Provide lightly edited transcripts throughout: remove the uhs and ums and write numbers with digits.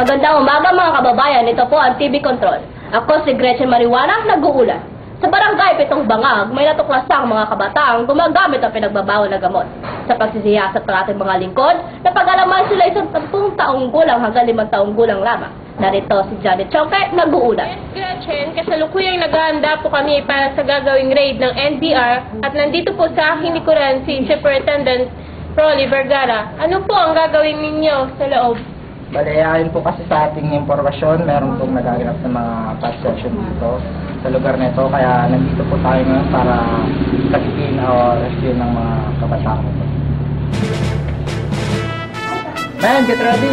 Magandang umaga mga kababayan, ito po ang TV Control. Ako si Gretchen Marijuana, nag-uulat. Sa barangay Pitong Bangag, may natuklasang mga kabataang gumagamit ng pinagbabawal na gamot. Sa pagsisiyasat ng ating mga lingkod, napag-alaman sila isang 10 taong gulang hanggang 5 taong gulang lamang. Narito si Janet Chongke, nag-uulat. Gretchen, kasalukuyang naghahanda po kami para sa gagawing raid ng NBR at nandito po sa aking likuran si Superintendent Rolly Vergara. Ano po ang gagawin ninyo sa loob? Bale, ayon po kasi sa ating impormasyon, meron pong nagaganap ng mga fast session dito sa lugar nito. Kaya nandito po tayo ngayon para sakitin o rescue ng mga kabataan ito. Man, get ready!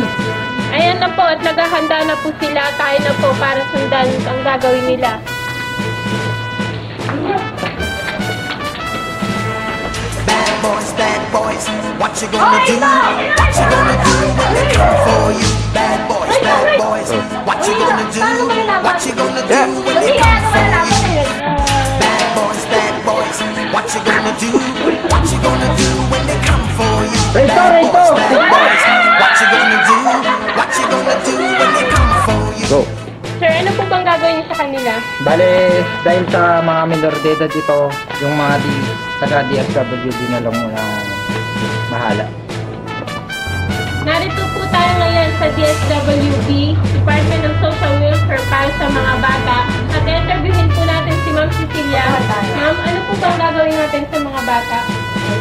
Ayan na po at naghahanda na po sila. Tayo na po para sundan ang gagawin nila. Bad boys, what you gonna do? What you gonna do when they come for you? Bad boys, what you gonna do? What you gonna do when they come for you? Bad boys, what you gonna do? What you gonna do when they come for you? Bad boys, what you gonna do? What you gonna do when they come for you? Go! Sir, ano po bang gagawin niyo sa kanila? Bale, dahil sa mga minor de edad dito, yung mga taga-DSWD na lang muna bahala. Narito po tayo ngayon sa DSWD, Department of Social Welfare para sa mga bata. At interviewin po natin si Ma'am Cecilia. Ma'am, ano po bang gagawin natin sa mga bata?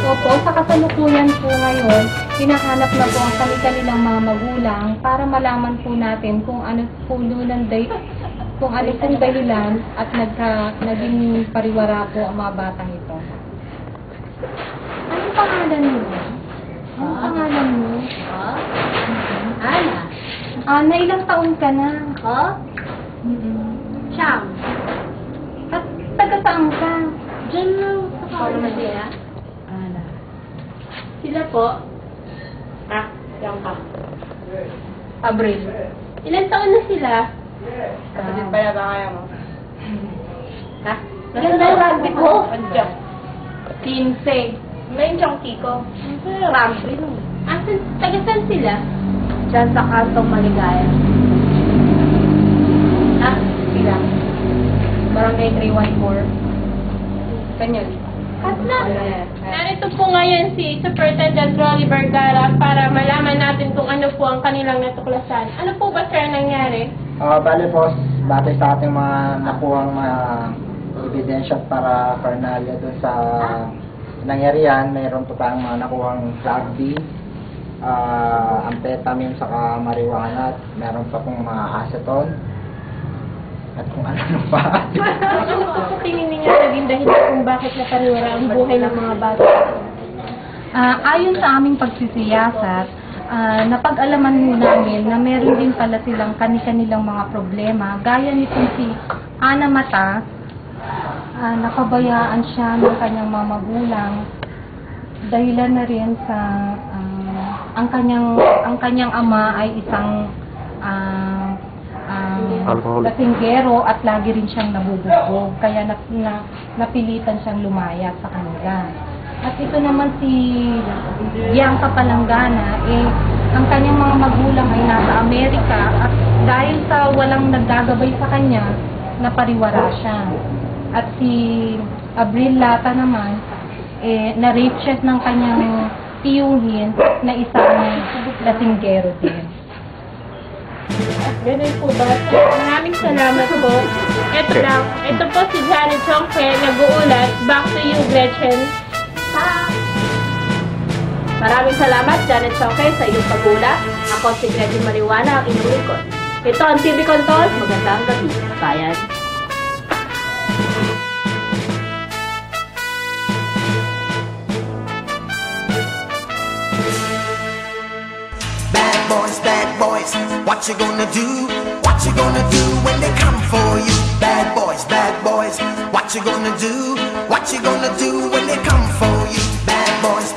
Opo, sa kasalukuyan po ngayon, hinahanap na po ang kanilang mga magulang para malaman po natin kung ano po kung ano pong dahilan at naging pariwara po ang mga batang ito. Anong pangalan mo? Anong pangalan mo? Ana. Ana, ilang taon ka na? Siyam. At taga saan ka? Diyan lang sa Pharmacia. Ana. Sila po. Yan ka. Abril. Ilan taon na sila? Kapatid pala ba kaya mo? Ha? Ganda yung rugby ko. Andiyan. 15. May chonky ko. Rugby no. Taga-saan sila? Diyan sa Kantong Maligaya. Sila. Barangay 314. Kanyali. Narito po ngayon si Superintendent Rolly Vergara para malaman natin kung ano po ang kanilang natuklasan. Ano po ba, sir, nangyari? Bale po, batay sa ating mga nakuhang mga ebidensya para parnalya doon sa nangyarihan, mayroon po tayong mga nakuhang flag B, amphetamine saka marijuana, at meron pa pong mga acetone at kung ano pa. Ano po sa tingin ninyo naging dahilan kung bakit napariwara ang buhay ng mga bata? Ayon sa aming pagsisiyasat, napag-alaman mo namin na meron din pala silang kanilang mga problema. Gaya nitong si Ana Mata, nakabayaan siya ng kanyang mga magulang. Dahilan na rin sa ang kanyang ama ay isang lasinggero at lagi rin siyang nabubugbog. Kaya napilitan siyang lumayas sa kanila. At ito naman si Bianca Palanggana, ang kanyang mga magulang ay nasa Amerika at dahil sa walang naggagabay sa kanya, napariwara siya. At si Abril Lata naman, na-rape siya ng kanyang tiyuhin na isang lasinggero din. Ganun po ba? Maraming salamat po. Ito lang. Ito po si Janet Chongke, nag-uulat. Back to you, Gretchen. Maraming salamat, Janet Chongke, sa iyong pag-ulat. Ako si Gretchen Marijuana, ang inyong lingkod. Ito ang TV Control. Magandang gabi, bayan. Bad boys, what you gonna do? What you gonna do when they come for you? Bad boys, what you gonna do? What you gonna do when they come for you? Bad boys,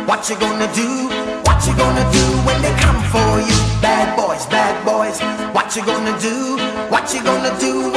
what you gonna do? What you gonna do when they come for you? Bad boys, what you gonna do? What you gonna do